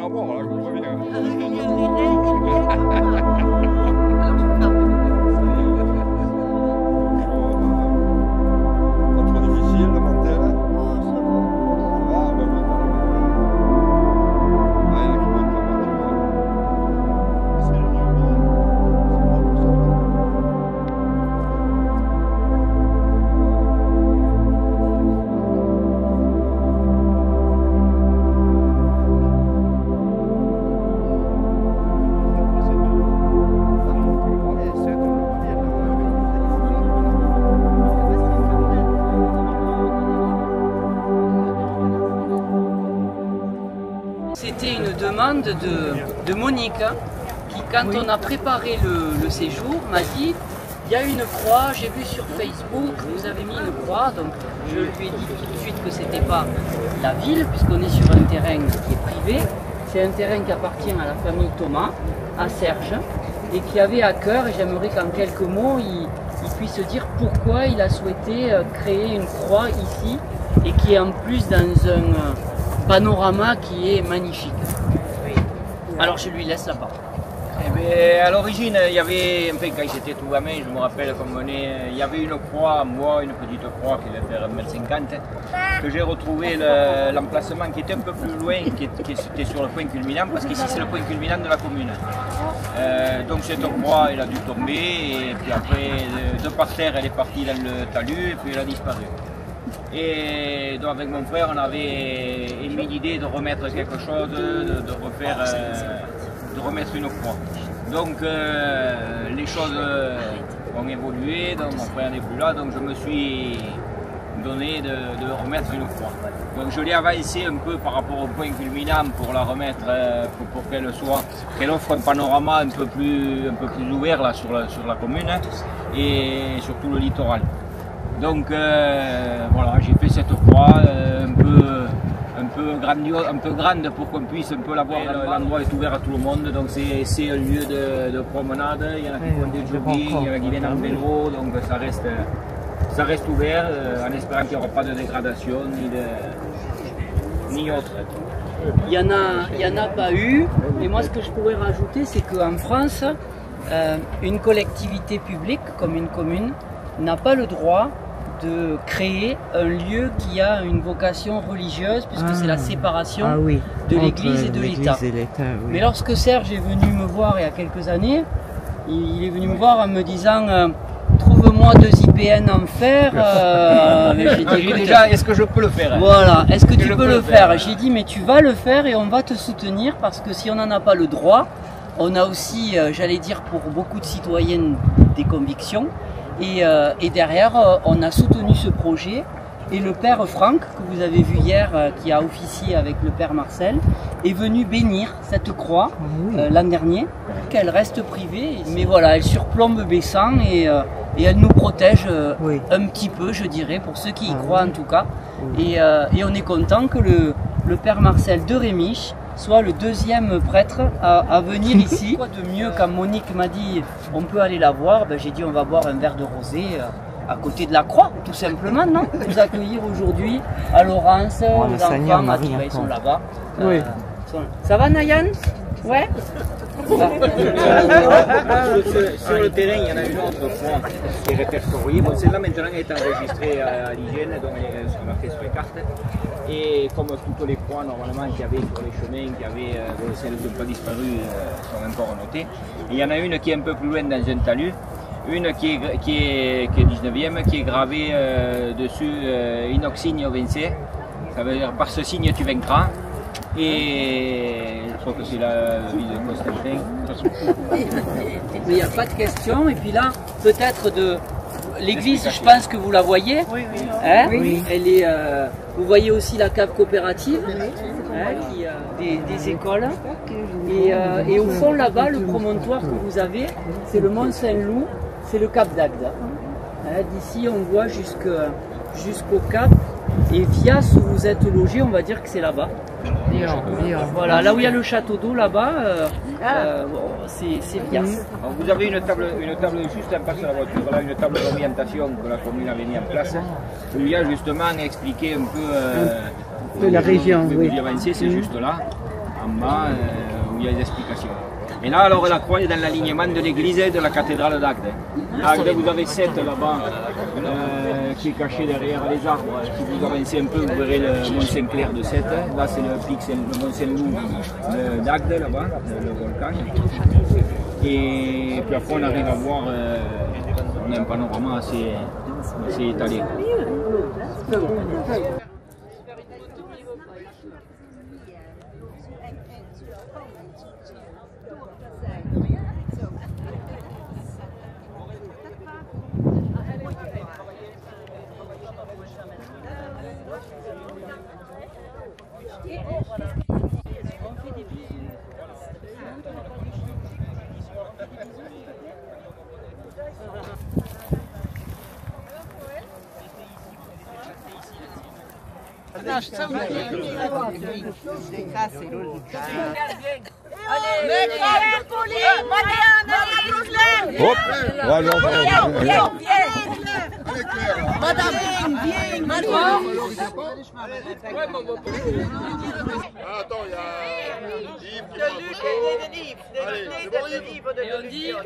à boire, là, je vous préviens. Pas trop difficile de monter là. Ça va, ben oui, ça va. Ah, il y en a qui montent pas mal. C'est le C'était une demande de Monique qui, quand on a préparé le séjour, m'a dit il y a une croix, j'ai vu sur Facebook, vous avez mis une croix, donc je lui ai dit tout de suite que c'était pas la ville, puisqu'on est sur un terrain qui est privé. C'est un terrain qui appartient à la famille Thomas, à Serge, et qui avait à cœur, et j'aimerais qu'en quelques mots, il puisse dire pourquoi il a souhaité créer une croix ici, et qui est en plus dans un panorama qui est magnifique. Alors je lui laisse la parole. Eh bien, à l'origine, il y avait, enfin, quand j'étais tout gamin, je me rappelle comme on est, il y avait une croix, moi, une petite croix qui devait faire 1,50 m, que j'ai retrouvé l'emplacement qui était un peu plus loin, qui était sur le point culminant, parce qu'ici c'est le point culminant de la commune. Donc cette croix, elle a dû tomber, et puis après, de par terre, elle est partie dans le talus, et puis elle a disparu. Et donc avec mon frère, on avait émis l'idée de remettre quelque chose, de remettre une croix. Donc les choses ont évolué, donc mon frère n'est plus là, donc je me suis donné de remettre une croix. Donc je l'ai avancé un peu par rapport au point culminant pour la remettre, pour qu'elle offre un panorama un peu plus ouvert là, sur la commune et surtout le littoral. Donc voilà, j'ai fait cette croix un peu grandiose, un peu grande pour qu'on puisse un peu la voir. L'endroit est ouvert à tout le monde, donc c'est un lieu de promenade. Il y en a qui font des jogging, il y en a qui viennent en vélo, donc ça reste ouvert en espérant qu'il n'y aura pas de dégradation ni autre. Il y en a pas eu, et moi ce que je pourrais rajouter, c'est qu'en France, une collectivité publique comme une commune n'a pas le droit de créer un lieu qui a une vocation religieuse, puisque c'est la séparation de l'Église et de l'État. Mais lorsque Serge est venu me voir il y a quelques années, il est venu me voir en me disant trouve-moi 2 IPN en fer. J'ai dit déjà, est-ce que je peux le faire? Voilà, est-ce que tu peux le faire? J'ai dit mais tu vas le faire et on va te soutenir, parce que si on n'en a pas le droit, on a aussi, j'allais dire pour beaucoup de citoyennes, des convictions. Et derrière, on a soutenu ce projet, et le père Franck, que vous avez vu hier, qui a officié avec le père Marcel, est venu bénir cette croix l'an dernier, qu'elle reste privée, mais voilà, elle surplombe Bessan et elle nous protège un petit peu, je dirais, pour ceux qui y croient en tout cas. Et on est content que le père Marcel de Rémiche soit le 2e prêtre à venir ici. Quoi de mieux, quand Monique m'a dit on peut aller la voir, ben, j'ai dit on va boire un verre de rosé à côté de la croix, tout simplement, non? Vous accueillir aujourd'hui à Laurence, les enfants, Mathilde, ils sont là-bas. Ça va Nayan? Ouais. Sur le terrain, il y en a une autre croix qui est répertoriée. Bon, celle-là maintenant est enregistrée à l'hygiène, donc elle est marquée sur les cartes. Et comme toutes les croix normalement qu'il y avait sur les chemins, celles qui n'ont pas disparu sont encore notées. Et il y en a une qui est un peu plus loin dans un talus, une qui est 19e, qui est gravée dessus Inoxigne Vincé. Ça veut dire par ce signe tu vaincras. Et je crois que c'est la vie de Constantin. Mais il n'y a pas de question. Et puis là, peut-être de l'église, je pense que vous la voyez. Hein, elle est, vous voyez aussi la cave coopérative, qui a des écoles. Et au fond là-bas, le promontoire que vous avez, c'est le Mont Saint-Loup, c'est le Cap d'Agde. D'ici, on voit jusqu'au Cap. Et Vias, où vous êtes logé, on va dire que c'est là-bas. Voilà, là où il y a le château d'eau, là-bas, c'est Vias. Vous avez une table juste en face de la voiture, voilà, une table d'orientation que la commune avait mis en place, où il y a justement expliqué un peu de la région. Oui. C'est juste là. en bas où il y a des explications. Et là, alors, la croix est dans l'alignement de l'église de la cathédrale d'Agde. Agde, vous avez 7 là-bas, qui est caché derrière les arbres. Si vous avancez un peu, vous verrez le Mont Saint-Clair de 7. Là, c'est le pic, c'est le Mont Saint-Loup d'Agde, là-bas, le volcan. Et puis après, on arrive à voir, on a un panorama assez étalé. Hop, voilà. Madame, viens, Attends, il y a Yves qui va. Allez, c'est bon, Yves.